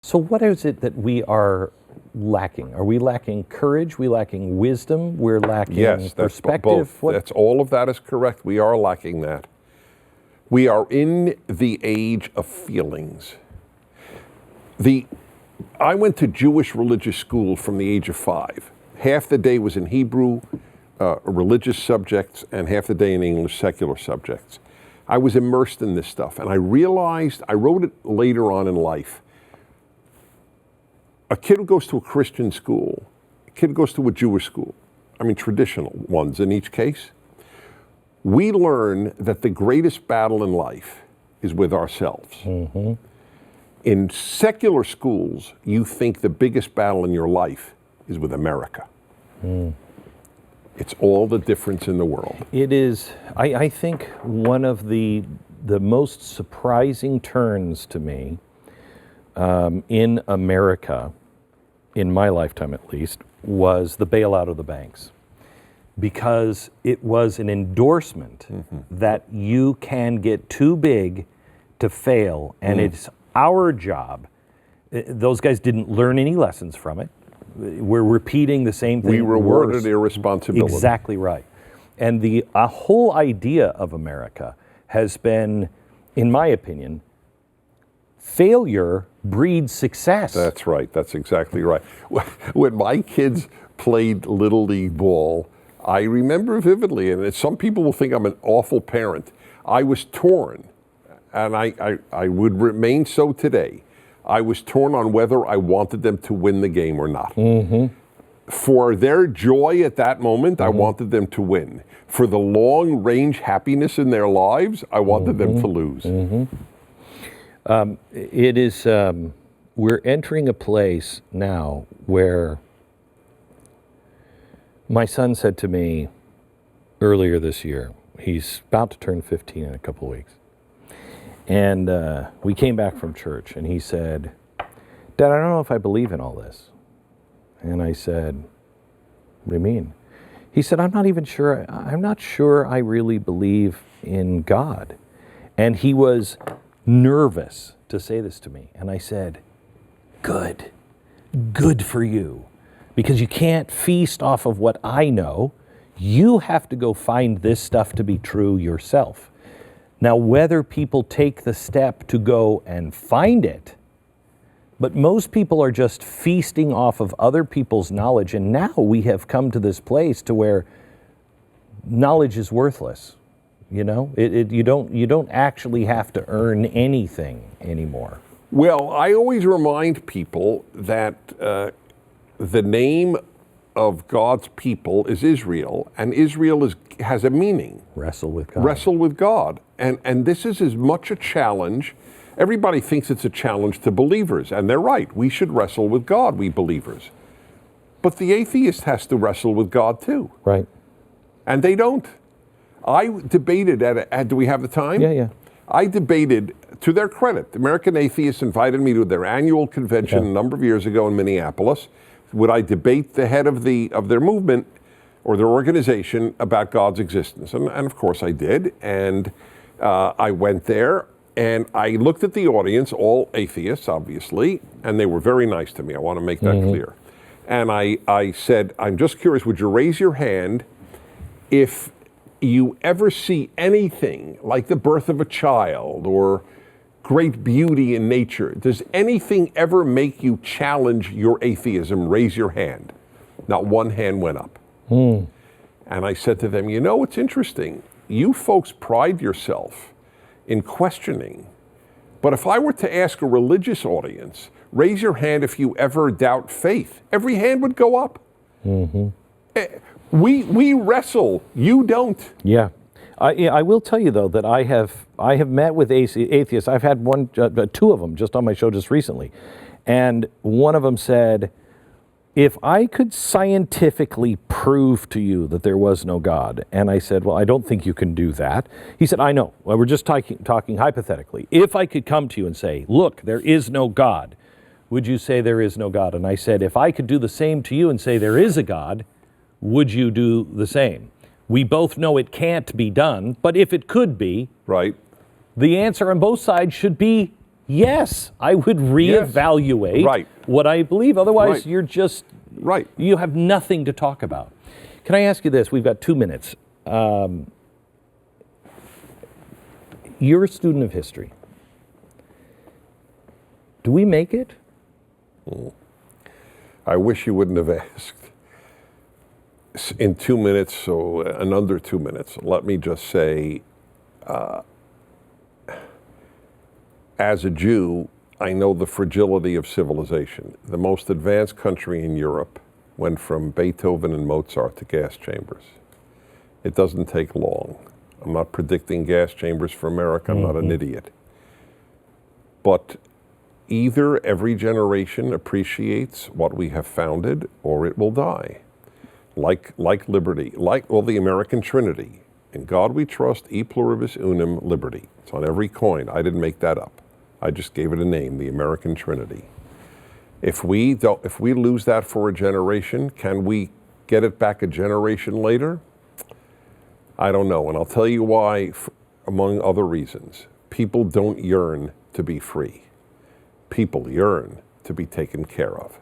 So what is it that we are lacking? Are we lacking courage? We lacking wisdom? We're lacking perspective? Both. That's all of that is correct. We are lacking that. We are in the age of feelings. I went to Jewish religious school from the age of 5. Half the day was in Hebrew, religious subjects, and half the day in English, secular subjects. I was immersed in this stuff, and I realized, I wrote it later on in life, a kid who goes to a Christian school, a kid who goes to a Jewish school, I mean traditional ones in each case, we learn that the greatest battle in life is with ourselves. Mm-hmm. In secular schools, you think the biggest battle in your life is with America. Mm. It's all the difference in the world. It is, I think, one of the most surprising turns to me in America, in my lifetime at least, was the bailout of the banks. Because it was an endorsement that you can get too big to fail, and it's our job. Those guys didn't learn any lessons from it. We're repeating the same thing. We rewarded irresponsibility. Exactly right. And the whole idea of America has been, in my opinion, failure breeds success. That's right. That's exactly right. When my kids played Little League ball, I remember vividly, and some people will think I'm an awful parent. I was torn, and I would remain so today. I was torn on whether I wanted them to win the game or not. Mm-hmm. For their joy at that moment, I wanted them to win. For the long-range happiness in their lives, I wanted them to lose. Mm-hmm. It is, we're entering a place now where my son said to me earlier this year, he's about to turn 15 in a couple of weeks. And we came back from church, and he said, "Dad, I don't know if I believe in all this." And I said, "What do you mean?" He said, I'm not sure I really believe in God." And he was nervous to say this to me. And I said, good for you. Because you can't feast off of what I know. You have to go find this stuff to be true yourself. Now, whether people take the step to go and find it, but most people are just feasting off of other people's knowledge. And now we have come to this place to where knowledge is worthless. You know, you don't actually have to earn anything anymore. Well, I always remind people that the name of God's people is Israel, and Israel has a meaning. Wrestle with God. Wrestle with God. And this is as much a challenge. Everybody thinks it's a challenge to believers, and they're right. We should wrestle with God, we believers. But the atheist has to wrestle with God too. Right. And they don't. I debated do we have the time? Yeah. I debated, to their credit, the American Atheists invited me to their annual convention a number of years ago in Minneapolis. Would I debate the head of their movement or their organization about God's existence? And of course I did. And I went there and I looked at the audience, all atheists, obviously, and they were very nice to me. I want to make that clear. And I said, I'm just curious, would you raise your hand if you ever see anything like the birth of a child or great beauty in nature? Does anything ever make you challenge your atheism? Raise your hand. Not one hand went up. And I said to them, you know, it's interesting. You folks pride yourself in questioning. But if I were to ask a religious audience, raise your hand if you ever doubt faith, every hand would go up. We wrestle, you don't. Yeah. I will tell you, though, that I have met with atheists. I've had two of them just on my show just recently. And one of them said, if I could scientifically prove to you that there was no God, and I said, well, I don't think you can do that. He said, I know. Well, we're just talking hypothetically. If I could come to you and say, look, there is no God, would you say there is no God? And I said, if I could do the same to you and say there is a God, would you do the same? We both know it can't be done, but if it could be, right, the answer on both sides should be yes, I would reevaluate Right. what I believe. Otherwise, Right. you're just, Right. you have nothing to talk about. Can I ask you this? We've got 2 minutes. You're a student of history. Do we make it? I wish you wouldn't have asked. In 2 minutes, so in under 2 minutes, let me just say, as a Jew, I know the fragility of civilization. The most advanced country in Europe went from Beethoven and Mozart to gas chambers. It doesn't take long. I'm not predicting gas chambers for America. I'm not an idiot. But either every generation appreciates what we have founded, or it will die. Like liberty, like the American Trinity. In God we trust, e pluribus unum, liberty. It's on every coin. I didn't make that up. I just gave it a name, the American Trinity. If we lose that for a generation, can we get it back a generation later? I don't know, and I'll tell you why, among other reasons. People don't yearn to be free. People yearn to be taken care of.